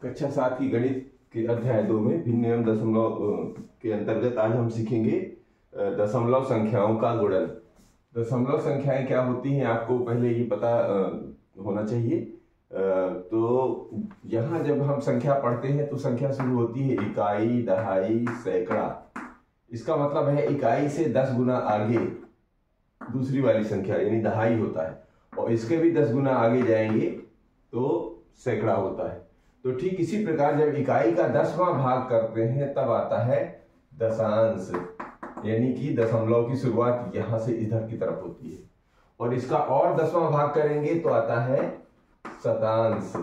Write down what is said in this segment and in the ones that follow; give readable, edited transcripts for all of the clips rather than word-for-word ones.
कक्षा 7 की गणित के अध्याय 2 में भिन्न एवं दशमलव के अंतर्गत आज हम सीखेंगे दशमलव संख्याओं का गुणन। दशमलव संख्याएं क्या होती हैं आपको पहले ये पता होना चाहिए। तो यहाँ जब हम संख्या पढ़ते हैं तो संख्या शुरू होती है इकाई, दहाई, सैकड़ा। इसका मतलब है इकाई से 10 गुना आगे दूसरी वाली संख्या यानी दहाई होता है, और इसके भी 10 गुना आगे जाएंगे तो सैकड़ा होता है। तो ठीक इसी प्रकार जब इकाई का 10वां भाग करते हैं तब आता है दशांश, यानी कि दशमलव की शुरुआत यहां से इधर की तरफ होती है, और इसका और 10वां भाग करेंगे तो आता है शतांश।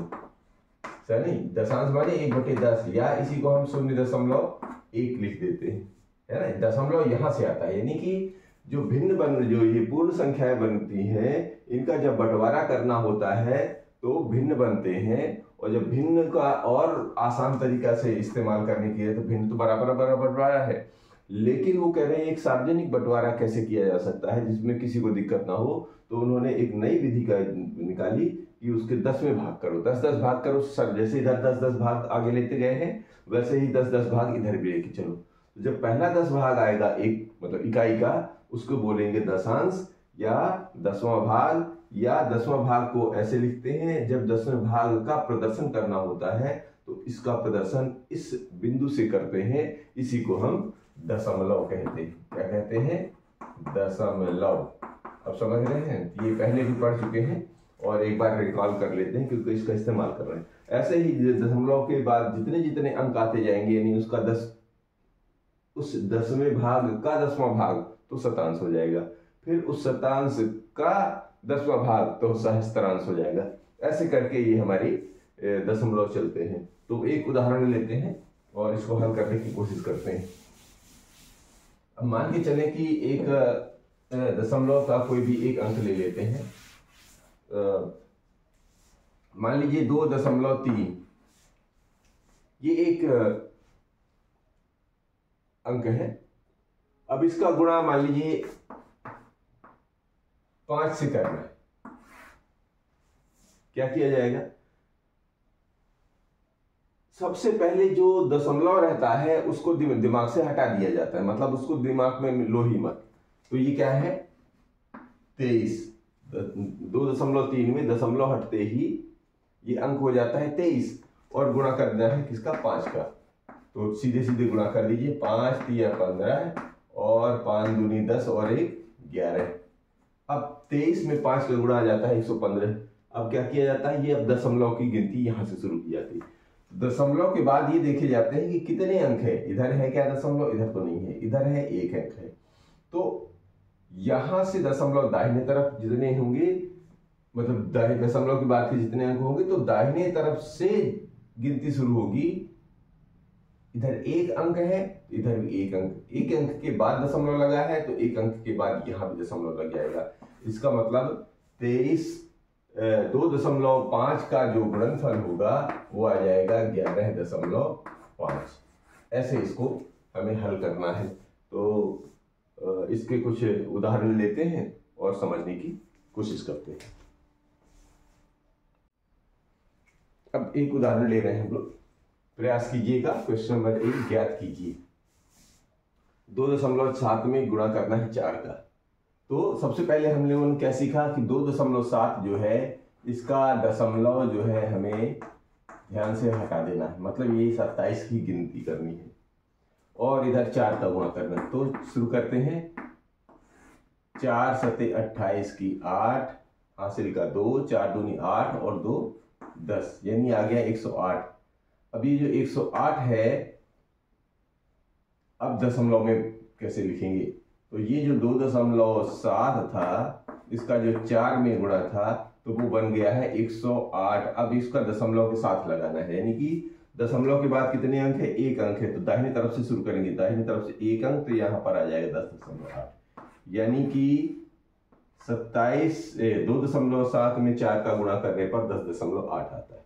सही, दशांश माने 1/10, या इसी को हम 0.1 लिख देते हैं, है ना। दशमलव यहां से आता है, यानी कि जो जो ये पूर्ण संख्याएं बनती हैं इनका जब बंटवारा करना होता है तो भिन्न बनते हैं, और जब भिन्न का और आसान तरीका से इस्तेमाल करने की है तो भिन्न तो बराबर बराबर बंटवारा है, लेकिन वो कह रहे हैं एक सार्वजनिक बंटवारा कैसे किया जा सकता है जिसमें किसी को दिक्कत ना हो। तो उन्होंने एक नई विधि का निकाली कि उसके 10वें भाग करो, 10-10 भाग करो। सर जैसे इधर 10-10 भाग आगे लेते गए हैं वैसे ही 10-10 भाग इधर भी लेके चलो। तो जब पहला 10 भाग आएगा एक मतलब इकाई का, उसको बोलेंगे दशांश या 10वां भाग, या 10वां भाग को ऐसे लिखते हैं जब 10वें भाग का प्रदर्शन करना होता है तो इसका प्रदर्शन इस बिंदु से करते हैं, इसी को हम दशमलव कहते हैं। क्या कहते हैं? दशमलव। अब समझ रहे हैं? ये पहले भी पढ़ चुके हैं और एक बार रिकॉल कर लेते हैं क्योंकि इसका इस्तेमाल कर रहे हैं। ऐसे ही दशमलव के बाद जितने जितने अंक आते जाएंगे यानी उसका उस 10वें भाग का 10वां भाग तो शतांश हो जाएगा, फिर उस शतांश का 10वां भाग तो सहस्त्रांश हो जाएगा। ऐसे करके ये हमारी दशमलव चलते हैं। तो एक उदाहरण लेते हैं और इसको हल करने की कोशिश करते हैं। अब मान के चले कि एक दशमलव का कोई भी एक अंक ले लेते हैं। मान लीजिए 2.3, ये एक अंक है। अब इसका गुणा मान लीजिए 5 से करना है। क्या किया जाएगा? सबसे पहले जो दशमलव रहता है उसको दिमाग से हटा दिया जाता है, मतलब उसको दिमाग में लो ही मत। तो ये क्या है? 23। 2.3 में दशमलव हटते ही ये अंक हो जाता है 23, और गुणा करना है किसका? 5 का। तो सीधे सीधे गुणा कर दीजिए। 5 3 15 और 5 दूनी 10 और 1 11। अब 23 में 5 का गुणा आ जाता है 115। अब क्या किया जाता है? ये अब दशमलव की गिनती यहां से शुरू की जाती है। दशमलव के बाद ये देखे जाते हैं कि कितने अंक है। इधर है क्या दशमलव? इधर तो नहीं है, इधर है 1 अंक है। तो यहां से दशमलव दाहिने तरफ जितने होंगे, मतलब दशमलव के बाद के जितने अंक होंगे तो दाहिने तरफ से गिनती शुरू होगी। इधर 1 अंक है, इधर भी 1 अंक, 1 अंक के बाद दशमलव लगा है तो 1 अंक के बाद यहां भी दशमलव लग जाएगा। इसका मतलब 2.5 का जो गुणनफल होगा वो आ जाएगा 11.5। ऐसे इसको हमें हल करना है। तो इसके कुछ उदाहरण लेते हैं और समझने की कोशिश करते हैं। अब एक उदाहरण ले रहे हैं हम लोग, प्रयास कीजिएगा। क्वेश्चन नंबर 1 ज्ञात कीजिए। 2.7 में गुणा करना है 4 का। तो सबसे पहले हम लोगों ने क्या सीखा कि 2.7 जो है इसका दशमलव जो है हमें ध्यान से हटा देना है, मतलब ये 27 की गिनती करनी है और इधर 4 का गुणा करना है। तो शुरू करते हैं। 4 7 28 की 8, हासिल का 2, 4 दूनी 8 और 2 10, यानी आ गया 108। अब ये जो 108 है, अब दशमलव में कैसे लिखेंगे? तो ये जो 2.7 था इसका जो 4 में गुणा था तो वो बन गया है 108। अब इसका दशमलव के साथ लगाना है, यानी कि दशमलव के बाद कितने अंक है? 1 अंक है। तो दाहिनी तरफ से शुरू करेंगे, दाहिनी तरफ से 1 अंक, तो यहां पर आ जाएगा 10.8, यानी कि 2.7 में 4 का गुणा करने पर 10.8 आता है।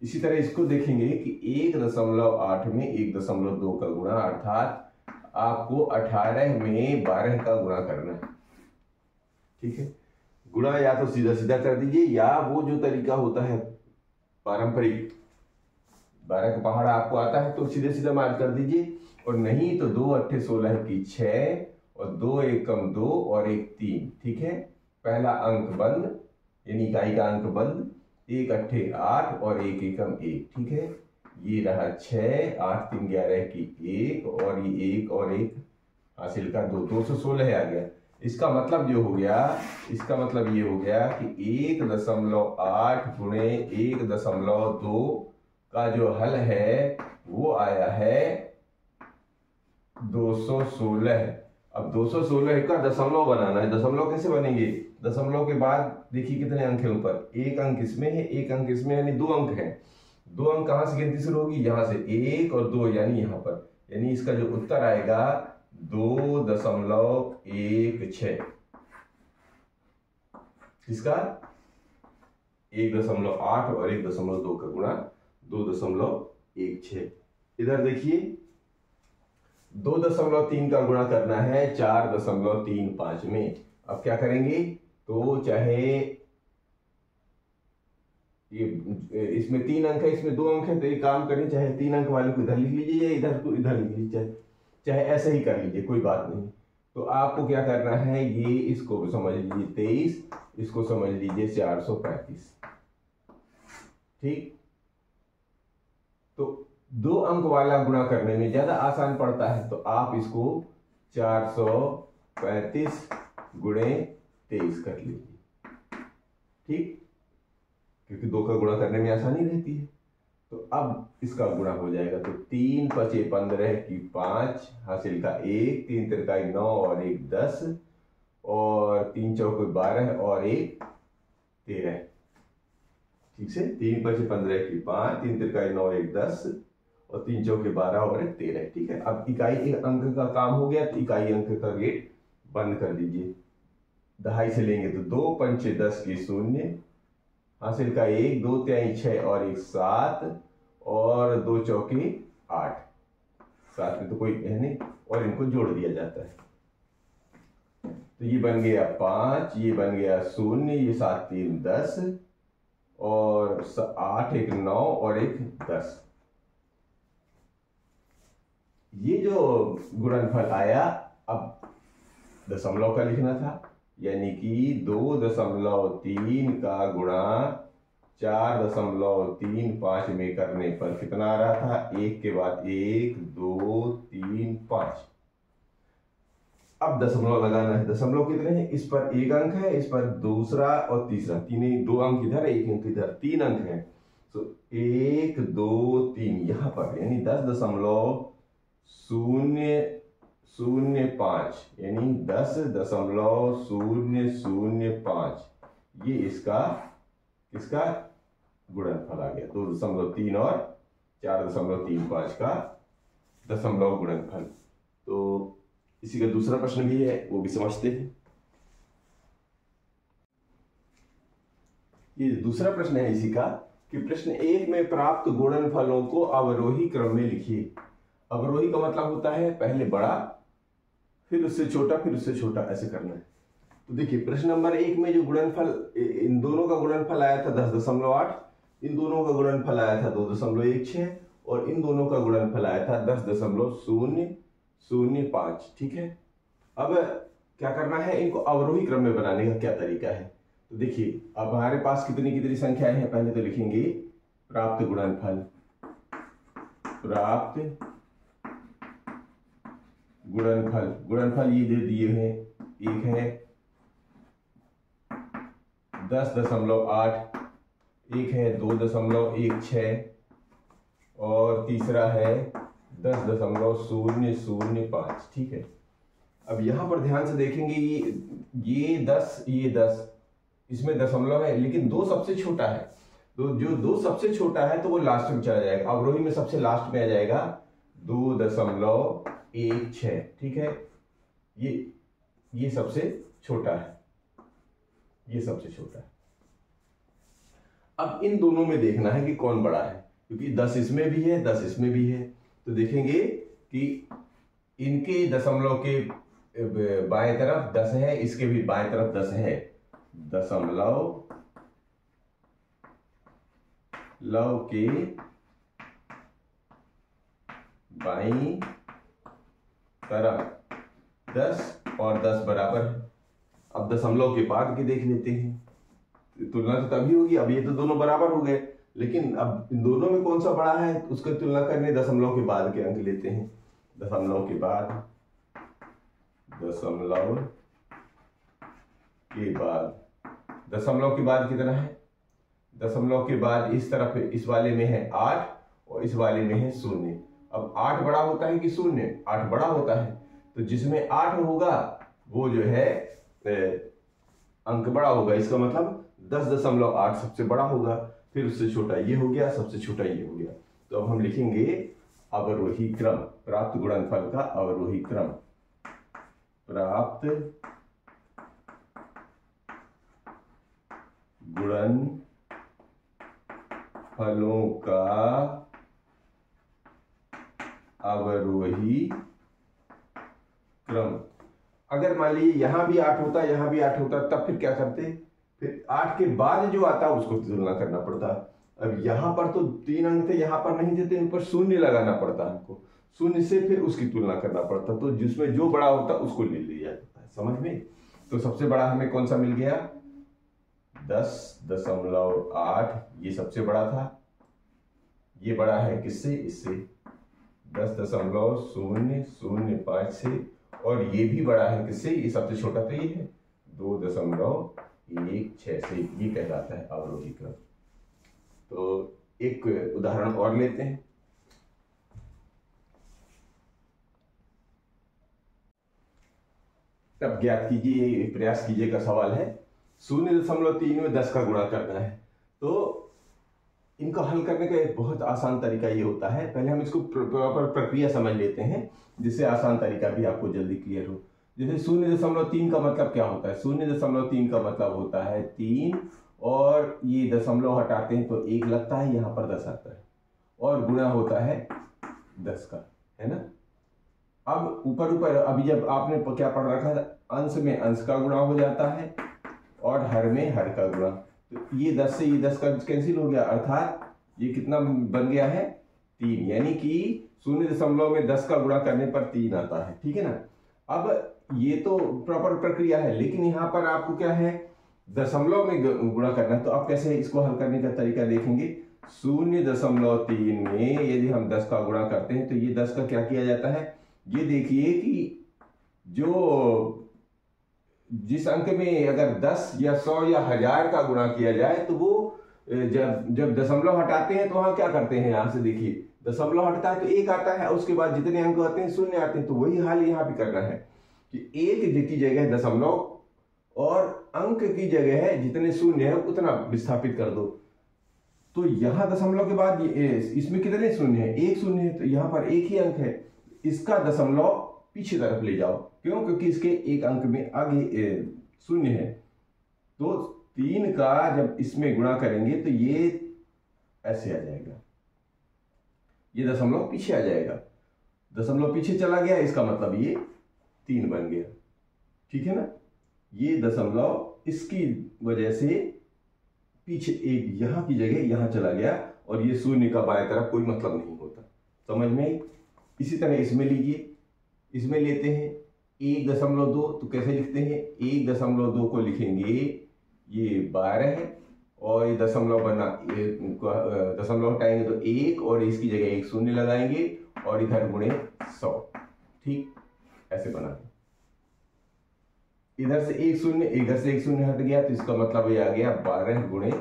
इसी तरह इसको देखेंगे कि 1.8 में 1.2 का गुणा, अर्थात आपको 18 में 12 का गुणा करना है। ठीक है, गुणा या तो सीधा सीधा कर दीजिए, या वो जो तरीका होता है पारंपरिक 12 का पहाड़ा आपको आता है तो सीधे सीधे मार्क कर दीजिए, और नहीं तो 2 अट्ठे 16 की 6 और 2 एकम 2 और 1 3। ठीक है, पहला अंक बंद यानी इकाई का अंक बंद, 1 अट्ठे 8 और 1 एकम 1। ठीक है, ये रहा 6, 8 3 11 की 1 और ये 1 और 1 हासिल का 2, 216 आ गया। इसका मतलब जो हो गया, इसका मतलब ये हो गया कि 1.8 गुणे 1.2 का जो हल है वो आया है 216। अब 216 का दशमलव बनाना है। दशमलव कैसे बनेंगे? दशमलव के बाद देखिए कितने अंक है ऊपर, एक अंक इसमें है, एक अंक इसमें, यानी 2 अंक है। 2 अंक कहां से गिनती शुरू होगी? यहां से 1 और 2 यानी यहां पर, यानी इसका जो उत्तर आएगा 2.16। इसका 1.8 और 1.2 का गुणा 2.16। इधर देखिए 2.3 का गुणा करना है 4.35 में। अब क्या करेंगे? तो चाहे ये इसमें 3 अंक है, इसमें 2 अंक है, तो एक काम करें, चाहे 3 अंक वाले को इधर लिख लीजिए या इधर को इधर लिख लीजिए, चाहे ऐसे ही कर लीजिए, कोई बात नहीं। तो आपको क्या करना है, ये इसको समझ लीजिए 23, इसको समझ लीजिए 435। ठीक, तो 2 अंक वाला गुणा करने में ज्यादा आसान पड़ता है, तो आप इसको 435 गुणे 23 कर लीजिए। ठीक, क्योंकि 2 का गुणा करने में आसानी रहती है। तो अब इसका गुणा हो जाएगा, तो 3 5 15 की 5 हासिल का 1, 3 तिरकाई 9 और 1 10 और 3 चौके 12 और 1 13। ठीक से, 3 5 15 की 5, 3 तिरकाई 9 1 10 और 3 चौके 12 और 1 13। ठीक है, अब इकाई एक अंक का काम हो गया, तो इकाई अंक का गेट बंद कर दीजिए। दहाई से लेंगे तो 2 पंचे 10 की 0 हासिल का 1, 2 तिहाई 6 और 1 7 और 2 चौके 8। 7 में तो कोई है नहीं और इनको जोड़ दिया जाता है, तो ये बन गया 5, ये बन गया 0, ये 7 3 10 और 8 1 9 और 1 10। ये जो गुणनफल आया, अब दशमलव का लिखना था, यानी कि 2.3 का गुणा 4.35 में करने पर कितना आ रहा था? 1 के बाद 1 2 3 5। अब दशमलव लगाना है। दशमलव कितने हैं? इस पर 1 अंक है, इस पर दूसरा और तीसरा, तीन 2 अंक इधर, 1 अंक इधर, 3 अंक है। तो 1 2 3 यहां पर, यानी 10.005 यानी 10.005 ये इसका गुणनफल आ गया। 2.3 और 4.35 का दशमलव गुणनफल। तो इसी का दूसरा प्रश्न भी है, वो भी समझते हैं। ये दूसरा प्रश्न है इसी का कि प्रश्न 1 में प्राप्त गुणनफलों को अवरोही क्रम में लिखिए। अवरोही का मतलब होता है पहले बड़ा, फिर उससे छोटा, फिर उससे छोटा, ऐसे करना है। तो देखिए प्रश्न नंबर 1 में जो गुणनफल, इन दोनों का गुणनफल आया था 10.8, इन दोनों का गुणनफल आया था 2.16 और इन दोनों का गुणनफल आया था 10.005। ठीक है, अब क्या करना है, इनको अवरोही क्रम में बनाने का क्या तरीका है? तो देखिए अब हमारे पास कितनी कितनी संख्याएं हैं, पहले तो लिखेंगे प्राप्त गुणनफल। प्राप्त गुणनफल ये दे दिए हैं, एक है 10.8, एक है 2.16 और तीसरा है 10.005। ठीक है, अब यहां पर ध्यान से देखेंगे, ये 10 ये 10, इसमें दशमलव है, लेकिन 2 सबसे छोटा है। तो जो 2 सबसे छोटा है तो वो लास्ट में चला जाएगा, अवरोही में सबसे लास्ट में आ जाएगा 2.16। ठीक है, ये सबसे छोटा है, ये सबसे छोटा है। अब इन दोनों में देखना है कि कौन बड़ा है, क्योंकि 10 इसमें भी है, 10 इसमें भी है। तो देखेंगे कि इनके दशमलव के बाएं तरफ 10 है, इसके भी बाएं तरफ 10 है। दशमलव के बाईं तरफ 10 और 10 बराबर है। अब दशमलव के बाद के देख लेते हैं, तुलना तो तभी होगी। अब ये तो दोनों बराबर हो गए, लेकिन अब इन दोनों में कौन सा बड़ा है उसकी तुलना करने दशमलव के बाद के अंक लेते हैं। दशमलव के बाद, दशमलव के बाद, दशमलव के बाद कितना है? दशमलव के बाद इस तरफ इस वाले में है 8 और इस वाले में है 0। अब 8 बड़ा होता है कि 0? 8 बड़ा होता है, तो जिसमें 8 होगा वो जो है अंक बड़ा होगा। इसका मतलब 10.8 सबसे बड़ा होगा, फिर उससे छोटा ये हो गया, सबसे छोटा ये हो गया। तो अब हम लिखेंगे अवरोही क्रम, प्राप्त गुणनफल का अवरोही क्रम। प्राप्त गुणनफलों का अवरोही क्रम। अगर मान लीजिए यहां भी 8 होता, यहां भी 8 होता, तब फिर क्या करते? फिर 8 के बाद जो आता उसको तुलना करना पड़ता। अब यहाँ पर तो 3 अंक थे, यहाँ पर नहीं थे, तो इन पर 0 लगाना पड़ता हमको। 0 से फिर उसकी तुलना करना पड़ता, तो जिसमें जो बड़ा होता उसको ले लिया जाता है। समझ में? तो सबसे बड़ा हमें कौन सा मिल गया? 10.8, ये सबसे बड़ा था। ये बड़ा है किससे? इससे 10.005 से। और ये भी बड़ा है किससे? ये सबसे छोटा तो ये है 2.16 से। ये कहलाता है अवरोही क्रम। तो एक उदाहरण और लेते हैं। तब ज्ञात कीजिए, प्रयास कीजिए का सवाल है। 0.3 में 10 का गुणा करना है। तो इनको हल करने का एक बहुत आसान तरीका ये होता है। पहले हम इसको प्रॉपर प्रक्रिया समझ लेते हैं, जिससे आसान तरीका भी आपको जल्दी क्लियर हो। जैसे 0.3 का मतलब क्या होता है? 0.3 का मतलब होता है 3, और ये दशमलव हटाते हैं तो 1 लगता है, यहाँ पर 10 आता है, और गुणा होता है 10 का, है ना। अब ऊपर अभी जब आपने क्या पढ़ रखा था, अंश में अंश का गुणा हो जाता है और हर में हर का गुणा। तो ये 10 से ये 10 का कैंसिल हो गया, अर्थात ये कितना बन गया है? 3। यानी कि 0.0 में 10 का गुणा करने पर 3 आता है, ठीक है ना। अब ये तो प्रॉपर प्रक्रिया है, लेकिन यहाँ पर आपको क्या है? दशमलव में गुणा करना है। तो आप कैसे इसको हल करने का तरीका देखेंगे? 0.3 में यदि हम 10 का गुणा करते हैं तो ये 10 का क्या किया जाता है? ये देखिए कि जो जिस अंक में अगर 10 या 100 या 1000 का गुणा किया जाए तो वो जब दशमलव हटाते हैं तो वहां क्या करते हैं? यहां से देखिए, दशमलव हटता है तो 1 आता है, उसके बाद जितने अंक आते हैं 0 आते हैं। तो वही हाल यहाँ भी करना है कि 1 की जगह दशमलव और अंक की जगह है जितने 0 है उतना विस्थापित कर दो। तो यहाँ दशमलव के बाद इसमें कितने 0 है? 1 0 है, तो यहाँ पर 1 ही अंक है। इसका दशमलव पीछे तरफ ले जाओ, क्यों? क्योंकि इसके 1 अंक में आगे 0 है। तो 3 का जब इसमें गुणा करेंगे तो ये ऐसे आ जाएगा, ये दशमलव पीछे आ जाएगा। दशमलव पीछे चला गया, इसका मतलब ये 3 बन गया, ठीक है ना। ये दशमलव इसकी वजह से पीछे 1 यहां की जगह यहां चला गया, और ये 0 का बाएं तरफ कोई मतलब नहीं होता। समझ में? इसी तरह इसमें लीजिए, इसमें लेते हैं 1.2, तो कैसे लिखते हैं? 1.2 को लिखेंगे ये 12 है, और ये दशमलव बना, दशमलव हटाएंगे तो 1, और इसकी जगह 1 0 लगाएंगे, और इधर गुणे 100, ठीक ऐसे बना। इधर से 1 0, इधर से 1 0 हट गया, तो इसका मतलब ये आ गया 12 गुणे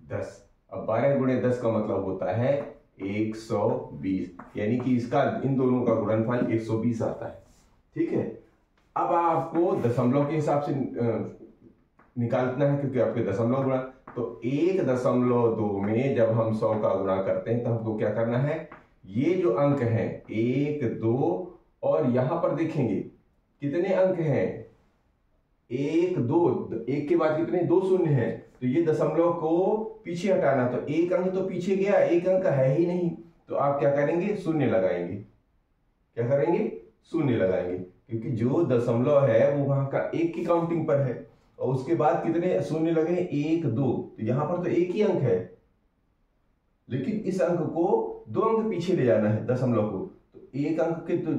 10। अब 12 गुणे 10 का मतलब होता है 120, यानी कि इसका इन दोनों का गुणनफल 120 आता है, ठीक है। अब आपको दशमलव के हिसाब से निकालना है, क्योंकि आपके दशमलव गुणा। तो 1.2 में जब हम 100 का गुणा करते हैं तो हमको क्या करना है? ये जो अंक है 1 2, और यहां पर देखेंगे कितने अंक हैं? 1 2, 1 के बाद कितने? 2 0 है, तो ये दशमलव को पीछे हटाना। तो 1 अंक तो पीछे गया, 1 अंक है ही नहीं, तो आप क्या करेंगे? 0 लगाएंगे। क्या करेंगे? 0 लगाएंगे, क्योंकि जो दशमलव है वो वहां का 1 की काउंटिंग पर है, और उसके बाद कितने 0 लगे? 1 2, तो यहां पर तो 1 ही अंक है, लेकिन इस अंक को 2 अंक पीछे ले जाना है दशमलव को। तो एक अंक के तो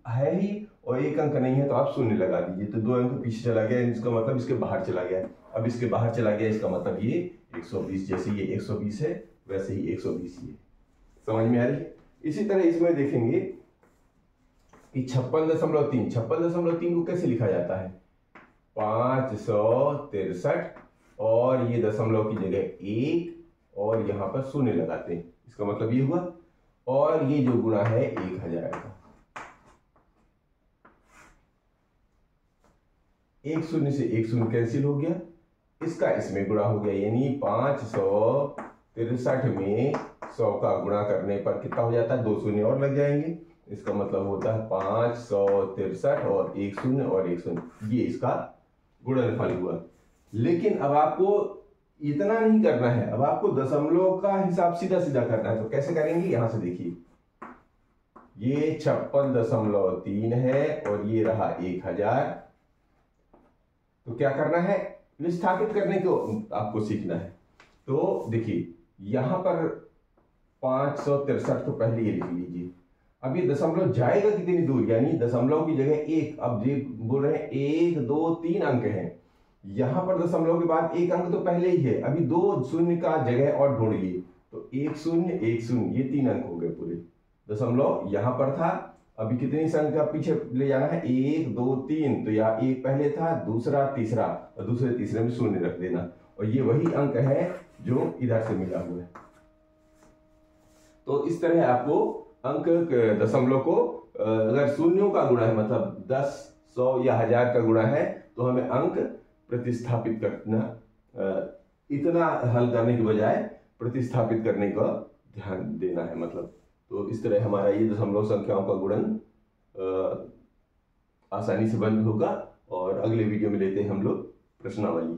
है ही और एक अंक नहीं है, तो आप शून्य लगा दीजिए। तो 2 अंक पीछे चला गया, इसका मतलब इसके बाहर चला गया। अब इसके बाहर चला गया, इसका मतलब ये 120, जैसे ये 120 है वैसे ही 120 ही है। समझ में आ रही है? इसी तरह इसमें देखेंगे कि 56.3 को कैसे लिखा जाता है? 563 और ये दशमलव की जगह 1 और यहाँ पर शून्य लगाते हैं, इसका मतलब ये हुआ। और ये जो गुणा है 1000 का, एक शून्य से एक शून्य कैंसिल हो गया, इसका इसमें गुणा हो गया, यानी 563 में 100 का गुणा करने पर कितना हो जाता है? 2 शून्य और लग जाएंगे, इसका मतलब होता है 563 और 1 शून्य और 1 शून्य, ये इसका गुणनफल हुआ। लेकिन अब आपको इतना नहीं करना है, अब आपको दशमलव का हिसाब सीधा सीधा करना है। तो कैसे करेंगे? यहां से देखिए, ये 56.3 है और ये रहा 1000। तो क्या करना है? विस्थापित करने को आपको सीखना है। तो देखिए यहां पर 563 तो पहले ये लिख लीजिए। अब ये दशमलव जाएगा कितनी दूर, यानी दशमलव की जगह 1, अब ये बोल रहे हैं 1 2 3 अंक हैं, यहां पर दशमलव के बाद 1 अंक तो पहले ही है, अभी 2 शून्य का जगह और ढूंढिए। तो 1 शून्य 1 शून्य, ये 3 अंक हो गए पूरे। दशमलव यहां पर था, अभी कितनी संख्या पीछे ले जाना है? 1 2 3, तो यहाँ 1 पहले था, दूसरा तीसरा, और दूसरे तीसरे में शून्य रख देना, और ये वही अंक है जो इधर से मिला हुआ है। तो इस तरह आपको अंक दशमलव को अगर शून्यों का गुणा है, मतलब 10 100 या 1000 का गुणा है, तो हमें अंक प्रतिस्थापित करना, इतना हल करने के बजाय प्रतिस्थापित करने का ध्यान देना है मतलब। तो इस तरह हमारा ये दशमलव संख्याओं का गुणन आसानी से बंद होगा। और अगले वीडियो में लेते हैं हम लोग प्रश्नावली।